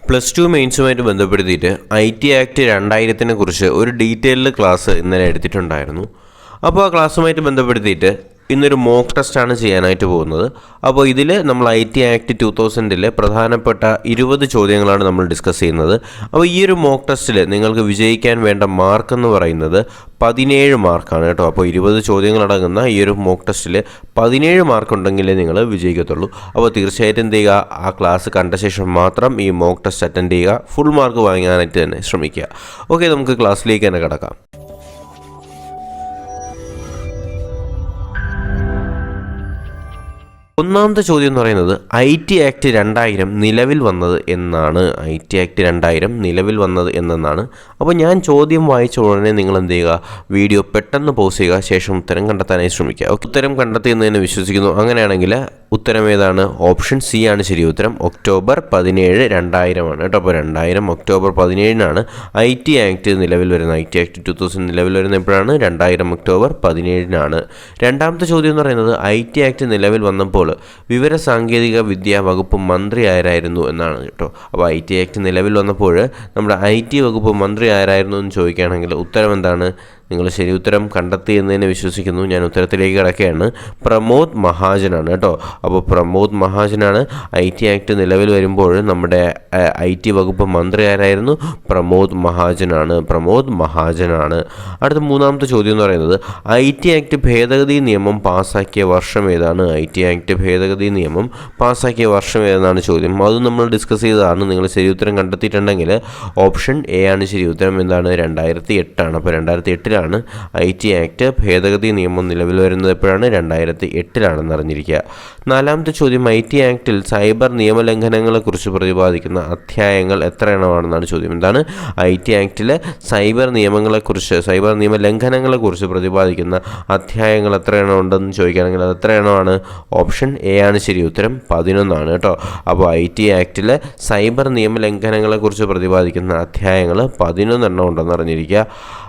Plus two മെയിൻസുമായിട്ട് ബന്ധപ്പെടുത്തിയിട്ട് IT act 2000 കുറിച്ച് ഒരു detailed class ഇന്നലെ എടുത്തിട്ടുണ്ടായിരുന്നു. അപ്പോൾ ആ ക്ലാസ്സുമായിട്ട് ബന്ധപ്പെടുത്തിയിട്ട് ഇന്നൊരു മോക്ക് ടെസ്റ്റാണ് ചെയ്യാനായിട്ട് പോകുന്നത്. അപ്പോൾ ഇതിൽ നമ്മൾ IT ആക്ട് 2000 പ്രധാനപ്പെട്ട 20 ചോദ്യങ്ങളാണ് നമ്മൾ ഡിസ്കസ് ചെയ്യുന്നത്. അപ്പോൾ ഈ ഒരു മോക്ക് ടെസ്റ്റിൽ നിങ്ങൾക്ക് വിജയിക്കാൻ വേണ്ട മാർക്ക് എന്ന് പറയുന്നത് 17 മാർക്കാണ് കേട്ടോ. അപ്പോൾ 20 ചോദ്യങ്ങളടങ്ങുന്ന ഈ ഒരു മോക്ക് ടെസ്റ്റിൽ 17 മാർക്ക് ഉണ്ടെങ്കിലേ നിങ്ങൾ വിജയിക്കത്തുള്ളൂ. അപ്പോൾ തീർച്ചയായിട്ടും എന്ത് ചെയ്യുക, ആ ക്ലാസ് കണ്ട ശേഷം മാത്രം ഈ മോക്ക് ടെസ്റ്റ് അറ്റൻഡ് ചെയ്യുക. ഫുൾ മാർക്ക് വാങ്ങാനായിട്ട് തന്നെ ശ്രമിക്കുക. ഓക്കെ, നമുക്ക് ക്ലാസ്സിലേക്ക് തന്നെ കിടക്കാം. ഒന്നാമത്തെ ചോദ്യം എന്ന് പറയുന്നത് IT ആക്ട് 2000 നിലവിൽ വന്നത് എന്നാണ്. IT ആക്ട് 2000 നിലവിൽ വന്നത് എന്നാണ്. അപ്പോൾ ഞാൻ ചോദ്യം വായിച്ച ഉടനെ നിങ്ങൾ എന്ത് ചെയ്യുക, വീഡിയോ പെട്ടെന്ന് പോസ് ചെയ്യുക, ശേഷം ഉത്തരം കണ്ടെത്താനായി ശ്രമിക്കുക. ഉത്തരം കണ്ടെത്തിയെന്ന് വിശ്വസിക്കുന്നു. അങ്ങനെയാണെങ്കിൽ ഉത്തരം ഏതാണ്? ഓപ്ഷൻ സി ആണ് ശരി ഉത്തരം. ഒക്ടോബർ 17, 2000 ആണ് കേട്ടോ. അപ്പോൾ 2000 ഒക്ടോബർ 17 IT ആക്ട് നിലവിൽ വരുന്നത്. IT ആക്ട് 2000 നിലവിൽ വരുന്നത് എപ്പോഴാണ്? 2000 ഒക്ടോബർ 17. രണ്ടാമത്തെ ചോദ്യം എന്ന് പറയുന്നത് IT ആക്ട് നിലവിൽ വന്നപ്പോൾ വിവരസാങ്കേതിക വിദ്യാ വകുപ്പ് മന്ത്രി ആരായിരുന്നു എന്നാണ് കേട്ടോ. അപ്പോൾ IT ആക്ട് നിലവിൽ വന്നപ്പോൾ നമ്മുടെ IT വകുപ്പ് മന്ത്രി ആരായിരുന്നു എന്ന് ചോദിക്കുകയാണെങ്കിൽ ഉത്തരം എന്താണ്? നിങ്ങൾ ശരി ഉത്തരം കണ്ടെത്തി എന്നതിനെ വിശ്വസിക്കുന്നു. ഞാൻ ഉത്തരത്തിലേക്ക് കിടക്കുകയാണ്. പ്രമോദ് മഹാജനാണ് കേട്ടോ. അപ്പോൾ പ്രമോദ് മഹാജനാണ് IT ആക്ട് നിലവിൽ വരുമ്പോൾ നമ്മുടെ IT വകുപ്പ് മന്ത്രി ആരായിരുന്നു? പ്രമോദ് മഹാജനാണ്. അടുത്ത മൂന്നാമത്തെ ചോദ്യം എന്ന് പറയുന്നത് IT ആക്ട് ഭേദഗതി നിയമം പാസ്സാക്കിയ വർഷം ഏതാണ്? IT ആക്ട് ഭേദഗതി നിയമം പാസ്സാക്കിയ വർഷം ഏതെന്നാണ് ചോദ്യം. അത് നമ്മൾ ഡിസ്കസ് ചെയ്തതാണ്. നിങ്ങൾ ശരി ഉത്തരം കണ്ടെത്തിയിട്ടുണ്ടെങ്കിൽ ഓപ്ഷൻ എ ആണ് ശരി ഉത്തരം. എന്താണ്? 2008 ആണ്. അപ്പോൾ 2008 IT ആക്ട് ഭേദഗതി നിയമം നിലവിൽ വരുന്നത് എപ്പോഴാണ്? 2008 അറിഞ്ഞിരിക്കുക. നാലാമത്തെ ചോദ്യം IT ആക്ടിൽ സൈബർ നിയമലംഘനങ്ങളെക്കുറിച്ച് പ്രതിപാദിക്കുന്ന അധ്യായങ്ങൾ എത്ര എണ്ണമാണെന്നാണ് ചോദ്യം. എന്താണ്? IT ആക്ടിലെ സൈബർ നിയമലംഘനങ്ങളെക്കുറിച്ച് പ്രതിപാദിക്കുന്ന അധ്യായങ്ങൾ എത്ര എണ്ണം ഉണ്ടെന്ന് ചോദിക്കുകയാണെങ്കിൽ അത് എത്ര എണ്ണമാണ്? ഓപ്ഷൻ എ ആണ് ശരി ഉത്തരം. 11 കേട്ടോ. അപ്പോൾ IT ആക്ടിലെ സൈബർ നിയമലംഘനങ്ങളെക്കുറിച്ച് പ്രതിപാദിക്കുന്ന അധ്യായങ്ങൾ 11 ഉണ്ടെന്ന് അറിഞ്ഞിരിക്കുക.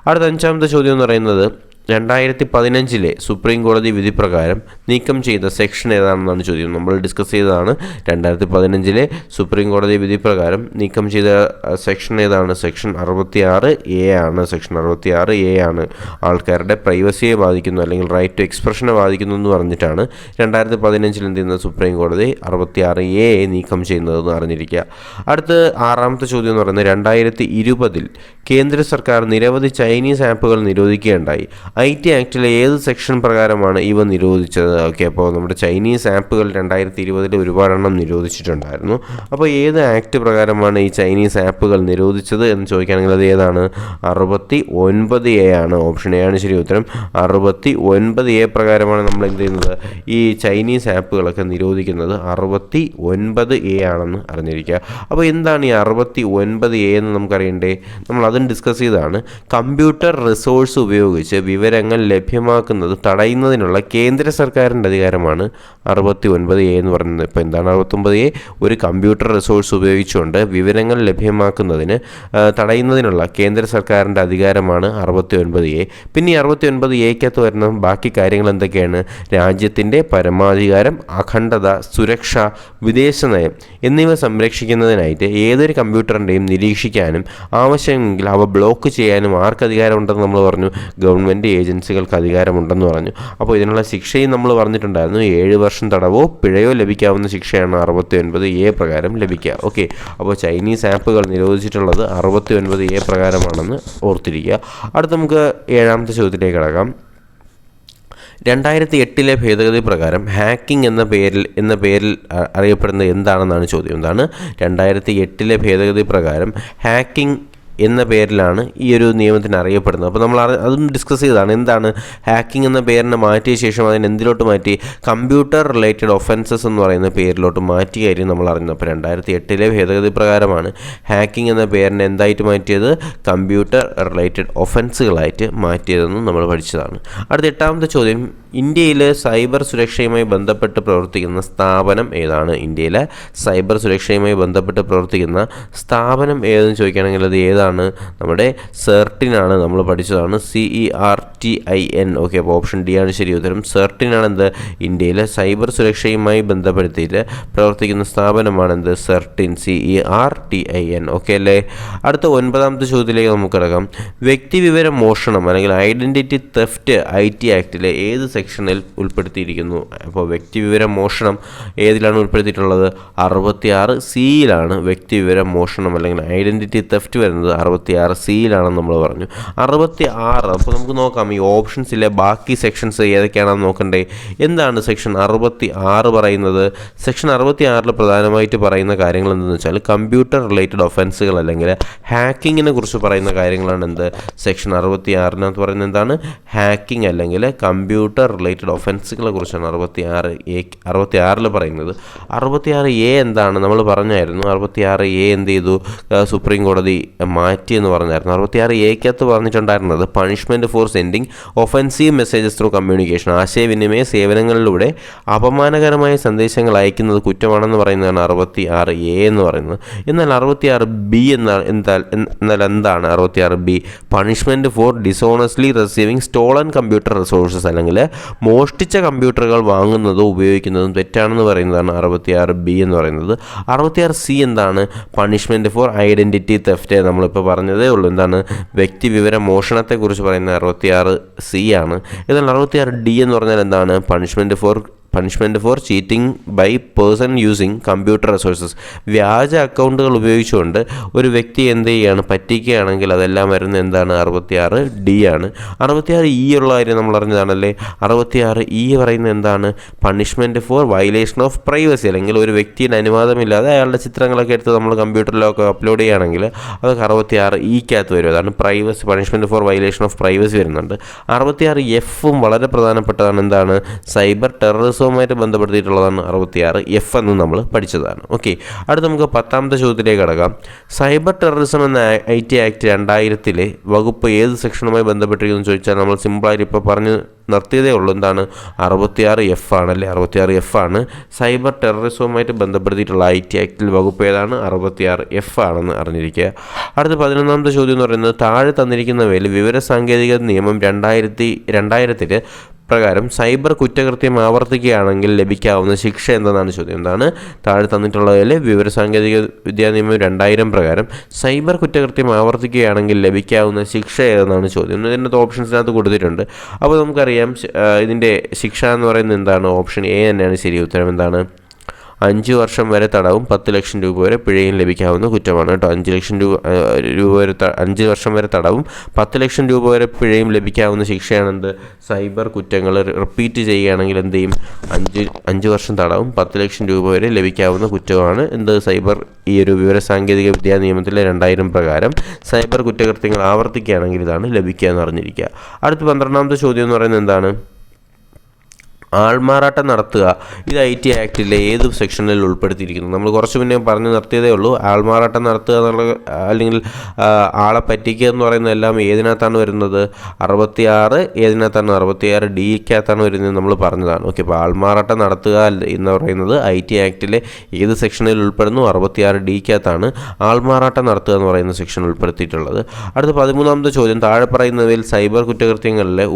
അടുത്ത അഞ്ചാമത്തെ ചോദ്യം എന്ന് പറയുന്നത് 2015 സുപ്രീം കോടതി വിധി പ്രകാരം നീക്കം ചെയ്ത സെക്ഷൻ ഏതാണെന്നാണ് ചോദ്യം. നമ്മൾ ഡിസ്കസ് ചെയ്തതാണ്. 2015 സുപ്രീം കോടതി വിധി പ്രകാരം നീക്കം ചെയ്ത സെക്ഷൻ ഏതാണ്? സെക്ഷൻ 66A ആണ്. സെക്ഷൻ 66A ആണ്. ആൾക്കാരുടെ പ്രൈവസിയെ ബാധിക്കുന്നു അല്ലെങ്കിൽ റൈറ്റ് ടു എക്സ്പ്രഷനെ ബാധിക്കുന്നു എന്ന് പറഞ്ഞിട്ടാണ് 2015 എന്ത് ചെയ്യുന്നത്? സുപ്രീം കോടതി 66A നീക്കം ചെയ്യുന്നതെന്ന് അറിഞ്ഞിരിക്കുക. അടുത്ത് ആറാമത്തെ ചോദ്യം എന്ന് പറയുന്നത് 2020 കേന്ദ്ര സർക്കാർ നിരവധി ചൈനീസ് ആപ്പുകൾ നിരോധിക്കുകയുണ്ടായി. IT ആക്ടിലെ ഏത് സെക്ഷൻ പ്രകാരമാണ് ഇവ നിരോധിച്ചത്? ഓക്കെ, അപ്പോൾ നമ്മുടെ ചൈനീസ് ആപ്പുകൾ 2020 ഒരുപാടെണ്ണം നിരോധിച്ചിട്ടുണ്ടായിരുന്നു. അപ്പോൾ ഏത് ആക്ട് പ്രകാരമാണ് ഈ ചൈനീസ് ആപ്പുകൾ നിരോധിച്ചത് എന്ന് ചോദിക്കുകയാണെങ്കിൽ അത് ഏതാണ്? 69A ആണ്. ഓപ്ഷൻ എ ആണ് ശരി ഉത്തരം. 69A പ്രകാരമാണ് നമ്മൾ എന്ത് ചെയ്യുന്നത്? ഈ ചൈനീസ് ആപ്പുകളൊക്കെ നിരോധിക്കുന്നത്. 69A ആണെന്ന് അറിഞ്ഞിരിക്കുക. അപ്പോൾ എന്താണ് ഈ 69A എന്ന് നമുക്കറിയണ്ടേ? നമ്മൾ അതും ഡിസ്കസ് ചെയ്തതാണ്. കമ്പ്യൂട്ടർ റിസോഴ്സ് ഉപയോഗിച്ച് വിവരങ്ങൾ ലഭ്യമാക്കുന്നത് തടയുന്നതിനുള്ള കേന്ദ്ര സർക്കാരിൻ്റെ അധികാരമാണ് 69A എന്ന് പറയുന്നത്. ഇപ്പോൾ എന്താണ് 69A? ഒരു കമ്പ്യൂട്ടർ റിസോഴ്സ് ഉപയോഗിച്ചുകൊണ്ട് വിവരങ്ങൾ ലഭ്യമാക്കുന്നതിന് തടയുന്നതിനുള്ള കേന്ദ്ര സർക്കാരിൻ്റെ അധികാരമാണ് 69A. പിന്നെ ഈ 69Aക്കകത്ത് വരുന്ന ബാക്കി കാര്യങ്ങൾ എന്തൊക്കെയാണ്? രാജ്യത്തിൻ്റെ പരമാധികാരം, അഖണ്ഡത, സുരക്ഷ, വിദേശ നയം എന്നിവ സംരക്ഷിക്കുന്നതിനായിട്ട് ഏതൊരു കമ്പ്യൂട്ടറിൻ്റെയും നിരീക്ഷിക്കാനും ആവശ്യമെങ്കിൽ അവ ബ്ലോക്ക് ചെയ്യാനും ആർക്ക് അധികാരമുണ്ടെന്ന് നമ്മൾ പറഞ്ഞു? ഗവൺമെൻറ് ഏജൻസികൾക്ക് അധികാരമുണ്ടെന്ന് പറഞ്ഞു. അപ്പോൾ ഇതിനുള്ള ശിക്ഷയും നമ്മൾ പറഞ്ഞിട്ടുണ്ടായിരുന്നു. 7 വർഷം തടവോ പിഴയോ ലഭിക്കാവുന്ന ശിക്ഷയാണ് 69A പ്രകാരം ലഭിക്കുക. ഓക്കെ, അപ്പോൾ ചൈനീസ് ആപ്പുകൾ നിരോധിച്ചിട്ടുള്ളത് 69A പ്രകാരമാണെന്ന് ഓർത്തിരിക്കുക. അടുത്ത നമുക്ക് ഏഴാമത്തെ ചോദ്യത്തിലേക്ക് കടക്കാം. 2008 ഭേദഗതി പ്രകാരം ഹാക്കിംഗ് എന്ന പേരിൽ അറിയപ്പെടുന്നത് എന്താണെന്നാണ് ചോദ്യം. എന്താണ്? 2008 ഭേദഗതി പ്രകാരം ഹാക്കിംഗ് എന്ന പേരിലാണ് ഈ ഒരു നിയമത്തിന് അറിയപ്പെടുന്നത്. അപ്പോൾ നമ്മൾ അതും ഡിസ്കസ് ചെയ്തതാണ്. എന്താണ് ഹാക്കിംഗ് എന്ന പേരിനെ മാറ്റിയ ശേഷം അതിന് എന്തിലോട്ട് മാറ്റി? കമ്പ്യൂട്ടർ റിലേറ്റഡ് ഒഫൻസസ് എന്ന് പറയുന്ന പേരിലോട്ട് മാറ്റിയ കാര്യം നമ്മൾ അറിഞ്ഞു. അപ്പോൾ 2008 ഭേദഗതി പ്രകാരമാണ് ഹാക്കിംഗ് എന്ന പേരിനെ എന്തായിട്ട് മാറ്റിയത്? കമ്പ്യൂട്ടർ റിലേറ്റഡ് ഒഫൻസുകളായിട്ട് മാറ്റിയതെന്ന് നമ്മൾ പഠിച്ചതാണ്. അടുത്ത എട്ടാമത്തെ ചോദ്യം ഇന്ത്യയിലെ സൈബർ സുരക്ഷയുമായി ബന്ധപ്പെട്ട് പ്രവർത്തിക്കുന്ന സ്ഥാപനം ഏതാണ്? ഇന്ത്യയിലെ സൈബർ സുരക്ഷയുമായി ബന്ധപ്പെട്ട് പ്രവർത്തിക്കുന്ന സ്ഥാപനം ഏതെന്ന് ചോദിക്കുകയാണെങ്കിൽ അത് ഏതാണ്? നമ്മുടെ സെർട്ടിനാണ്. നമ്മൾ പഠിച്ചതാണ് CERTIN. ഓക്കെ, അപ്പോൾ ഓപ്ഷൻ ഡി ആണ് ശരി ഉത്തരം. സെർട്ടിനാണ് എന്ത്? ഇന്ത്യയിലെ സൈബർ സുരക്ഷയുമായി ബന്ധപ്പെടുത്തിയിട്ട് പ്രവർത്തിക്കുന്ന സ്ഥാപനമാണ് എന്ത്? Certain, CERTIN. ഓക്കെ അല്ലേ? അടുത്ത 9ാമത്തെ ചോദ്യത്തിലേക്ക് നമുക്ക് കിടക്കാം. വ്യക്തിവിവര മോഷണം അല്ലെങ്കിൽ ഐഡൻറ്റിറ്റി തെഫ്റ്റ് IT ആക്ടിലെ ഏത് സെക്ഷനിൽ ഉൾപ്പെടുത്തിയിരിക്കുന്നു? അപ്പോൾ വ്യക്തിവിവര മോഷണം ഏതിലാണ് ഉൾപ്പെടുത്തിയിട്ടുള്ളത്? 66C വ്യക്തിവിവര മോഷണം അല്ലെങ്കിൽ ഐഡൻറ്റിറ്റി തെഫ്റ്റ് വരുന്നത് 66C നമ്മൾ പറഞ്ഞു. 66. അപ്പോൾ നമുക്ക് നോക്കാം ഈ ഓപ്ഷൻസിലെ ബാക്കി സെക്ഷൻസ് ഏതൊക്കെയാണെന്ന് നോക്കണ്ടേ. എന്താണ് സെക്ഷൻ 66 പറയുന്നത്? സെക്ഷൻ 66 പ്രധാനമായിട്ട് പറയുന്ന കാര്യങ്ങൾ എന്തെന്ന് വെച്ചാൽ കമ്പ്യൂട്ടർ റിലേറ്റഡ് ഒഫൻസുകൾ അല്ലെങ്കിൽ ഹാക്കിങ്ങിനെ കുറിച്ച് പറയുന്ന കാര്യങ്ങളാണ് എന്ത്? സെക്ഷൻ 66 പറയുന്നത് എന്താണ്? ഹാക്കിംഗ് അല്ലെങ്കിൽ കമ്പ്യൂട്ടർ റിലേറ്റഡ് ഒഫൻസുകളെ കുറിച്ചാണ് 66 പറയുന്നത്. 66A എന്താണ്? നമ്മൾ പറഞ്ഞായിരുന്നു 66A എന്ത് ചെയ്തു? സുപ്രീം കോടതി മാറ്റിയെന്ന് പറഞ്ഞായിരുന്നു. 66Aക്കകത്ത് പറഞ്ഞിട്ടുണ്ടായിരുന്നത് punishment four sending offensive messages through communication, ആശയവിനിമയ സേവനങ്ങളിലൂടെ അപമാനകരമായ സന്ദേശങ്ങൾ അയക്കുന്നത് കുറ്റമാണെന്ന് പറയുന്നതാണ് 66A എന്ന് പറയുന്നത്. എന്നാൽ 66B എന്നാൽ എന്താണ് 66B? Punishment four dishonestly receiving stolen computer resources അല്ലെങ്കിൽ മോഷ്ടിച്ച കമ്പ്യൂട്ടറുകൾ വാങ്ങുന്നതോ ഉപയോഗിക്കുന്നതും തെറ്റാണെന്ന് പറയുന്നതാണ് 66B എന്ന് പറയുന്നത്. 66C എന്താണ്? Punishment four identity theft. നമ്മളിപ്പോൾ പറഞ്ഞതേ ഉള്ളൂ. എന്താണ്? വ്യക്തിവിവര മോഷണത്തെക്കുറിച്ച് പറയുന്ന 66C ആണ്. എന്നാൽ 66D എന്ന് പറഞ്ഞാൽ എന്താണ്? Punishment for cheating by person using computer resources. വ്യാജ അക്കൗണ്ടുകൾ ഉപയോഗിച്ചുകൊണ്ട് ഒരു വ്യക്തി എന്ത് ചെയ്യുകയാണ്? പറ്റിക്കുകയാണെങ്കിൽ അതെല്ലാം വരുന്നത് എന്താണ്? 66D ആണ്. 66E ഉള്ള കാര്യം നമ്മൾ അറിഞ്ഞതാണല്ലേ. 66E പറയുന്നത് എന്താണ്? Punishment four violation of privacy അല്ലെങ്കിൽ ഒരു വ്യക്തിയുടെ അനുവാദമില്ലാതെ അയാളുടെ ചിത്രങ്ങളൊക്കെ എടുത്ത് നമ്മൾ കമ്പ്യൂട്ടറിലൊക്കെ അപ്ലോഡ് ചെയ്യുകയാണെങ്കിൽ അതൊക്കെ 66Eക്കകത്ത് വരും. അതാണ് privacy, punishment four violation of privacy വരുന്നുണ്ട്. 66Fഉം വളരെ പ്രധാനപ്പെട്ടതാണ്. എന്താണ്? സൈബർ ടെററിസവുമായിട്ട് ബന്ധപ്പെടുത്തിയിട്ടുള്ളതാണ് 66F എന്ന് നമ്മൾ പഠിച്ചതാണ്. ഓക്കെ, അടുത്ത നമുക്ക് 10ാമത്തെ ചോദ്യത്തിലേക്ക് കടക്കാം. സൈബർ ടെററിസം എന്ന IT ആക്ട് 2000 വകുപ്പ് ഏത് സെക്ഷനുമായി ബന്ധപ്പെട്ടിരിക്കുന്നു ചോദിച്ചാൽ നമ്മൾ സിമ്പിളായിട്ട് ഇപ്പോൾ പറഞ്ഞ് നിർത്തിയതേ ഉള്ളൂ. എന്താണ്? 66F ആണല്ലേ. 66F ആണ് സൈബർ ടെററിസവുമായിട്ട് ബന്ധപ്പെടുത്തിയിട്ടുള്ള IT ആക്ടിൽ വകുപ്പ് ഏതാണ്? 66F ആണെന്ന് അറിഞ്ഞിരിക്കുക. അടുത്ത 11ാമത്തെ ചോദ്യം എന്ന് പറയുന്നത് താഴെ തന്നിരിക്കുന്നവയിൽ വിവരസാങ്കേതിക നിയമം 2000 പ്രകാരം സൈബർ കുറ്റകൃത്യം ആവർത്തിക്കുകയാണെങ്കിൽ ലഭിക്കാവുന്ന ശിക്ഷ എന്തെന്നാണ് ചോദ്യം. എന്താണ്? താഴെ തന്നിട്ടുള്ളതിൽ വിവരസാങ്കേതിക വിദ്യാ നിയമം 2000 പ്രകാരം സൈബർ കുറ്റകൃത്യം ആവർത്തിക്കുകയാണെങ്കിൽ ലഭിക്കാവുന്ന ശിക്ഷ ഏതെന്നാണ് ചോദ്യം. ഇതിനകത്ത് ഓപ്ഷൻസിനകത്ത് കൊടുത്തിട്ടുണ്ട്. അപ്പോൾ നമുക്കറിയാം ഇതിൻ്റെ ശിക്ഷ എന്ന് പറയുന്നത് എന്താണ്? ഓപ്ഷൻ A തന്നെയാണ് ശരി ഉത്തരം. എന്താണ്? 5 വർഷം വരെ തടവും 10 ലക്ഷം രൂപ വരെ പിഴയും ലഭിക്കാവുന്ന കുറ്റമാണ് കേട്ടോ. 5 വർഷം വരെ തടവും 10 ലക്ഷം രൂപ വരെ പിഴയും ലഭിക്കാവുന്ന ശിക്ഷയാണ് എന്ത്? സൈബർ കുറ്റങ്ങൾ റിപ്പീറ്റ് ചെയ്യുകയാണെങ്കിൽ എന്ത് ചെയ്യും? 5 വർഷം തടവും 10 ലക്ഷം രൂപ വരെ ലഭിക്കാവുന്ന കുറ്റമാണ് എന്ത്? സൈബർ ഈ ഒരു വിവരസാങ്കേതിക വിദ്യാ നിയമത്തിലെ 2000 പ്രകാരം സൈബർ കുറ്റകൃത്യങ്ങൾ ആവർത്തിക്കുകയാണെങ്കിൽ ഇതാണ് ലഭിക്കുക എന്ന് അറിഞ്ഞിരിക്കുക. അടുത്ത 12ാമത്തെ ചോദ്യം എന്ന് പറയുന്നത് എന്താണ്? ആൾമാറാട്ടം നടത്തുക ഇത് IT ആക്ടിലെ ഏത് സെക്ഷനിൽ ഉൾപ്പെടുത്തിയിരിക്കുന്നു? നമ്മൾ കുറച്ച് മുന്നേ പറഞ്ഞു നിർത്തിയതേ ഉള്ളൂ. ആൾമാറാട്ടം നടത്തുക എന്നുള്ള അല്ലെങ്കിൽ ആളെ പറ്റിക്കുക എന്ന് പറയുന്നത് എല്ലാം ഏതിനകത്താണ് വരുന്നത്? 66 ഏതിനകത്താണ്? 66Dക്കകത്താണ് വരുന്നത് നമ്മൾ പറഞ്ഞതാണ്. ഓക്കെ, അപ്പോൾ ആൾമാറാട്ടം നടത്തുക എന്ന് പറയുന്നത് IT ആക്ടിലെ ഏത് സെക്ഷനിൽ ഉൾപ്പെടുന്നു? 66Dക്കകത്താണ് ആൾമാറാട്ടം നടത്തുക എന്ന് പറയുന്ന സെക്ഷൻ ഉൾപ്പെടുത്തിയിട്ടുള്ളത്. അടുത്ത 13ാമത്തെ ചോദ്യം താഴെ പറയുന്നവയിൽ സൈബർ കുറ്റകൃത്യങ്ങളിലെ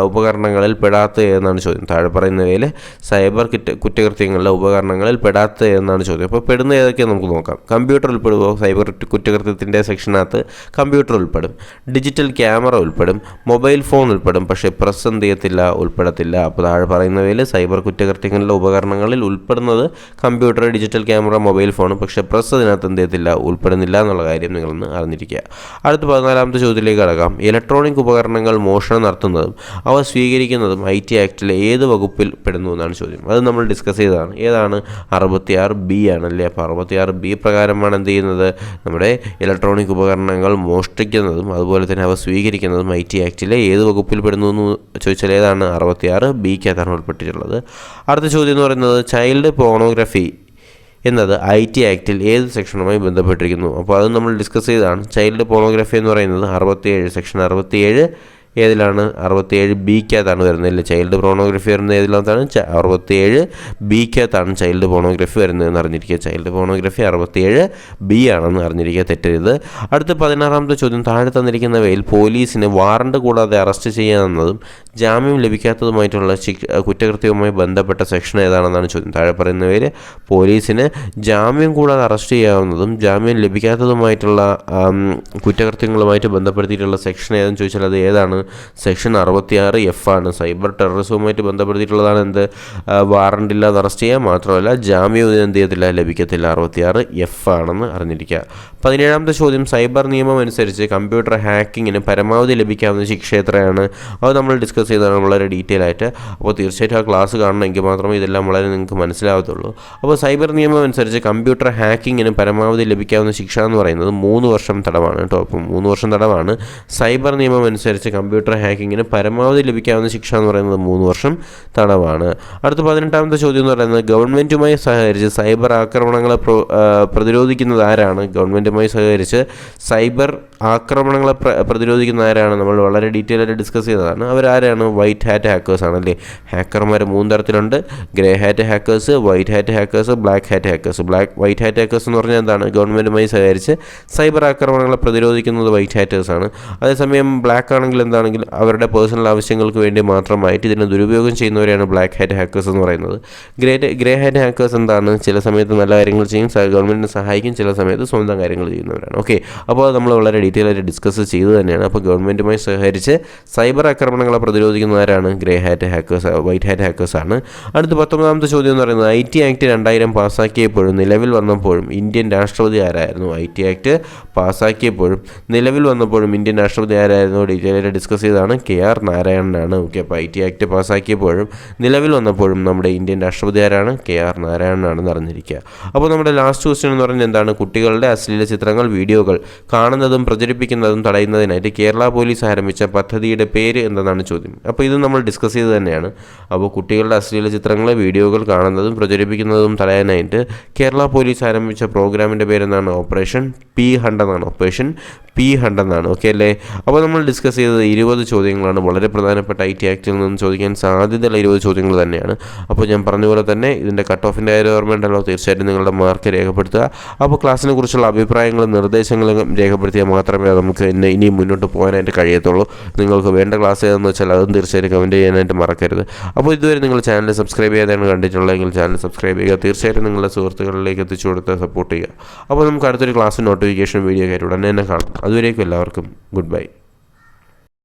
ഉപകരണങ്ങളിൽ പെടാത്ത എന്നാണ് ചോദ്യം. താഴെ പറയുന്നവയിൽ സൈബർ കുറ്റകൃത്യങ്ങളിലെ ഉപകരണങ്ങളിൽ പെടാത്ത എന്നാണ് ചോദ്യം. അപ്പോൾ പെടുന്ന ഏതൊക്കെയാണ് നമുക്ക് നോക്കാം. കമ്പ്യൂട്ടർ ഉൾപ്പെടുമോ? സൈബർ കുറ്റകൃത്യത്തിൻ്റെ സെക്ഷനകത്ത് കമ്പ്യൂട്ടർ ഉൾപ്പെടും. ഡിജിറ്റൽ ക്യാമറ ഉൾപ്പെടും. മൊബൈൽ ഫോൺ ഉൾപ്പെടും. പക്ഷേ പ്രസ് എന്ത് ചെയ്യത്തില്ല? ഉൾപ്പെടത്തില്ല. അപ്പോൾ താഴെ പറയുന്നവയിൽ സൈബർ കുറ്റകൃത്യങ്ങളിലെ ഉപകരണങ്ങളിൽ ഉൾപ്പെടുന്നത് computer, digital camera, mobile phone. പക്ഷേ പ്രസ് അതിനകത്ത് എന്ത് ചെയ്യത്തില്ല? ഉൾപ്പെടുന്നില്ല എന്നുള്ള കാര്യം നിങ്ങളൊന്ന് അറിഞ്ഞിരിക്കുക. അടുത്ത 14ാമത്തെ ചോദ്യത്തിലേക്ക് കടക്കാം. ഇലക്ട്രോണിക് ഉപകരണങ്ങൾ മോഷണം നടത്തുന്നതും അവ സ്വീകരിക്കുന്നതും IT ആക്ടിലെ ഏത് വകുപ്പിൽ പെടുന്നു എന്നാണ് ചോദ്യം. അത് നമ്മൾ ഡിസ്കസ് ചെയ്തതാണ്. ഏതാണ്? 66B ആണല്ലേ. അപ്പോൾ 66B പ്രകാരമാണ് എന്ത് ചെയ്യുന്നത്? നമ്മുടെ ഇലക്ട്രോണിക് ഉപകരണങ്ങൾ മോഷ്ടിക്കുന്നതും അതുപോലെ തന്നെ അവ സ്വീകരിക്കുന്നതും IT ആക്ടിലെ ഏത് വകുപ്പിൽ പെടുന്നു എന്ന് ചോദിച്ചാൽ ഏതാണ്? 66Bക്കകത്താണ് ഉൾപ്പെട്ടിട്ടുള്ളത്. അടുത്ത ചോദ്യം എന്ന് പറയുന്നത് ചൈൽഡ് പോർണോഗ്രഫി എന്നത് IT ആക്ടിൽ ഏത് സെക്ഷനുമായി ബന്ധപ്പെട്ടിരിക്കുന്നു? അപ്പോൾ അത് നമ്മൾ ഡിസ്കസ് ചെയ്തതാണ്. ചൈൽഡ് പോർണോഗ്രഫി എന്ന് പറയുന്നത് 67 സെക്ഷൻ 67 ഏതിലാണ് 67B-ക്കകത്താണ് വരുന്നത് അല്ലേ. ചൈൽഡ് പോർണോഗ്രഫി വരുന്നത് ഏതിനകത്താണ്? 67B-ക്കകത്താണ് ചൈൽഡ് പോർണോഗ്രഫി വരുന്നതെന്ന് അറിഞ്ഞിരിക്കുക. ചൈൽഡ് പോർണോഗ്രഫി 67B ആണെന്ന് അറിഞ്ഞിരിക്കുക, തെറ്റരുത്. അടുത്ത 16ാമത്തെ ചോദ്യം, താഴെ തന്നിരിക്കുന്നവയിൽ പോലീസിന് വാറണ്ട് കൂടാതെ അറസ്റ്റ് ചെയ്യാവുന്നതും ജാമ്യം ലഭിക്കാത്തതുമായിട്ടുള്ള കുറ്റകൃത്യവുമായി ബന്ധപ്പെട്ട സെക്ഷൻ ഏതാണെന്നാണ് ചോദ്യം. താഴെ പറയുന്നവയിൽ പോലീസിന് ജാമ്യം കൂടാതെ അറസ്റ്റ് ചെയ്യാവുന്നതും ജാമ്യം ലഭിക്കാത്തതുമായിട്ടുള്ള കുറ്റകൃത്യങ്ങളുമായിട്ട് ബന്ധപ്പെടുത്തിയിട്ടുള്ള സെക്ഷൻ ഏതെന്ന് ചോദിച്ചാൽ അത് ഏതാണ്? സെക്ഷൻ 66F ആണ്. സൈബർ ടെററിസവുമായിട്ട് ബന്ധപ്പെടുത്തിയിട്ടുള്ളതാണ് എന്ത്? വാറണ്ട് ഇല്ലാതെ അറസ്റ്റ് ചെയ്യാൻ, മാത്രമല്ല ജാമ്യം എന്ത് ചെയ്യത്തില്ല, ലഭിക്കത്തില്ല. 66F ആണെന്ന് അറിഞ്ഞിരിക്കുക. 17ാമത്തെ ചോദ്യം, സൈബർ നിയമം അനുസരിച്ച് കമ്പ്യൂട്ടർ ഹാക്കിങ്ങിന് പരമാവധി ലഭിക്കാവുന്ന ശിക്ഷ എത്രയാണ്? അത് നമ്മൾ ഡിസ്കസ് ചെയ്തതാണ് വളരെ ഡീറ്റെയിൽ ആയിട്ട്. അപ്പോൾ തീർച്ചയായിട്ടും ആ ക്ലാസ് കാണണമെങ്കിൽ മാത്രമേ ഇതെല്ലാം വളരെ നിങ്ങൾക്ക് മനസ്സിലാവത്തുള്ളൂ. അപ്പോൾ സൈബർ നിയമം അനുസരിച്ച് കമ്പ്യൂട്ടർ ഹാക്കിങ്ങിന് പരമാവധി ലഭിക്കാവുന്ന ശിക്ഷ എന്ന് പറയുന്നത് 3 വർഷം തടവാണ് കേട്ടോ. അപ്പം 3 വർഷം തടവാണ്. സൈബർ നിയമം അനുസരിച്ച് കമ്പ്യൂട്ടർ ഹാക്കിങ്ങിന് പരമാവധി ലഭിക്കാവുന്ന ശിക്ഷ എന്ന് പറയുന്നത് 3 വർഷം തടവാണ്. അടുത്ത 18ാമത്തെ ചോദ്യം എന്ന് പറയുന്നത്, ഗവൺമെൻറ്റുമായി സഹകരിച്ച് സൈബർ ആക്രമണങ്ങളെ പ്രതിരോധിക്കുന്നത് ആരാണ്? ഗവൺമെൻറ്റുമായി സഹകരിച്ച് സൈബർ ആക്രമണങ്ങളെ പ്രതിരോധിക്കുന്ന ആരാണ്? നമ്മൾ വളരെ ഡീറ്റെയിൽ ആയിട്ട് ഡിസ്കസ് ചെയ്തതാണ്. അവരാരാണ്? വൈറ്റ് ഹാറ്റ് ഹാക്കേഴ്സ് ആണല്ലേ. ഹാക്കർമാർ 3 തരത്തിലുണ്ട്: grey hat hackers, white hat hackers, black hat hackers. White hat hackers എന്ന് പറഞ്ഞാൽ എന്താണ്? ഗവൺമെൻറ്റുമായി സഹകരിച്ച് സൈബർ ആക്രമണങ്ങളെ പ്രതിരോധിക്കുന്നത് വൈറ്റ് ഹാറ്റേഴ്സാണ്. അതേസമയം ബ്ലാക്ക് ആണെങ്കിൽ എന്താണെങ്കിൽ അവരുടെ പേഴ്സണൽ ആവശ്യങ്ങൾക്ക് വേണ്ടി മാത്രമായിട്ട് ഇതിനെ ദുരുപയോഗം ചെയ്യുന്നവരെയാണ് ബ്ലാക്ക് ഹാറ്റ് ഹാക്കേഴ്സ് എന്ന് പറയുന്നത്. ഗ്രേ ഹാറ്റ് ഹാക്കേഴ്സ് എന്താണ്? ചില സമയത്ത് നല്ല കാര്യങ്ങൾ ചെയ്യും, ഗവൺമെൻറ്റിനെ സഹായിക്കും, ചില സമയത്ത് സ്വന്തം കാര്യങ്ങൾ ചെയ്യുന്നവരാണ്. ഓക്കെ, അപ്പോൾ നമ്മൾ വളരെ ഡീറ്റെയിൽ ആയിട്ട് ഡിസ്കസ് ചെയ്തു തന്നെയാണ്. അപ്പോൾ ഗവൺമെൻറ്റുമായി സഹകരിച്ച് സൈബർ ആക്രമണങ്ങളെ പ്രതിരോധിക്കുന്നവരാണ് grey hat hackers, white hat hackers ആണ്. അടുത്ത 19ാമത്തെ ചോദ്യം എന്ന് പറയുന്നത്, IT ആക്ട് 2000 പാസ്സാക്കിയപ്പോഴും നിലവിൽ വന്നപ്പോഴും ഇന്ത്യൻ രാഷ്ട്രപതി ആരായിരുന്നു? IT ആക്ട് പാസ്സാക്കിയപ്പോഴും നിലവിൽ വന്നപ്പോഴും ഇന്ത്യൻ രാഷ്ട്രപതി ആരായിരുന്നു? ഡീറ്റെയിൽ ആയിട്ട് ഡിസ്കസ് ചെയ്തതാണ്. KR നാരായണനാണ്. ഓക്കെ, അപ്പോൾ IT ആക്ട് പാസ്സാക്കിയപ്പോഴും നിലവിൽ വന്നപ്പോഴും നമ്മുടെ ഇന്ത്യൻ രാഷ്ട്രപതി ആരാണ്? KR നാരായണനാണെന്ന് അറിഞ്ഞിരിക്കുക. അപ്പോൾ നമ്മുടെ ലാസ്റ്റ് ക്വസ്റ്റ്യൻ എന്ന് പറഞ്ഞാൽ എന്താണ്? കുട്ടികളുടെ അശ്ലീല ചിത്രങ്ങൾ, വീഡിയോകൾ കാണുന്നതും പ്രചരിപ്പിക്കുന്നതും തടയുന്നതിനായിട്ട് കേരള പോലീസ് ആരംഭിച്ച പദ്ധതിയുടെ പേര് എന്തെന്നാണ് ചോദ്യം. അപ്പോൾ ഇത് നമ്മൾ ഡിസ്കസ് ചെയ്ത് തന്നെയാണ്. അപ്പോൾ കുട്ടികളുടെ അശ്ലീല ചിത്രങ്ങൾ, വീഡിയോകൾ കാണുന്നതും പ്രചരിപ്പിക്കുന്നതും തടയാനായിട്ട് കേരള പോലീസ് ആരംഭിച്ച പ്രോഗ്രാമിൻ്റെ പേരെന്താണ്? ഓപ്പറേഷൻ P-HUNT എന്നാണ്. ഓപ്പറേഷൻ P-HUNT എന്നാണ്. ഓക്കെ അല്ലേ. അപ്പോൾ നമ്മൾ ഡിസ്കസ് ചെയ്തത് 20 ചോദ്യങ്ങളാണ്. വളരെ പ്രധാനപ്പെട്ട IT ആക്ടിൽ നിന്ന് ചോദിക്കാൻ സാധ്യതയുള്ള 20 ചോദ്യങ്ങൾ തന്നെയാണ്. അപ്പോൾ ഞാൻ പറഞ്ഞ പോലെ തന്നെ ഇതിൻ്റെ കട്ട് ഓഫിൻ്റെ കാര്യം ഓർമ്മയുണ്ടല്ലോ. തീർച്ചയായിട്ടും നിങ്ങളുടെ മാർക്ക് രേഖപ്പെടുത്തുക. അപ്പോൾ ക്ലാസ്സിനെ കുറിച്ചുള്ള അഭിപ്രായങ്ങളും നിർദ്ദേശങ്ങളും രേഖപ്പെടുത്തിയാൽ മാത്രമേ നമുക്ക് ഇനി മുന്നോട്ട് പോകാനായിട്ട് കഴിയത്തുള്ളൂ. നിങ്ങൾക്ക് വേണ്ട ക്ലാസ് ഏതെന്ന് വെച്ചാൽ അതും തീർച്ചയായിട്ടും കമൻറ്റ് ചെയ്യാനായിട്ട് മറക്കരുത്. അപ്പോൾ ഇതുവരെ നിങ്ങൾ ചാനൽ സബ്സ്ക്രൈബ് ചെയ്യാതെയാണ് കണ്ടിട്ടുള്ളതെങ്കിൽ ചാനൽ സബ്സ്ക്രൈബ് ചെയ്യുക. തീർച്ചയായിട്ടും നിങ്ങളുടെ സുഹൃത്തുക്കളിലേക്ക് എത്തിച്ചു കൊടുത്ത് സപ്പോർട്ട് ചെയ്യുക. അപ്പോൾ നമുക്ക് അടുത്തൊരു ക്ലാസ് നോട്ടിഫിക്കേഷൻ വീഡിയോ ആയിട്ട് ഉടനെ തന്നെ കാണാം. അതുവരേക്കും എല്ലാവർക്കും ഗുഡ് ബൈ.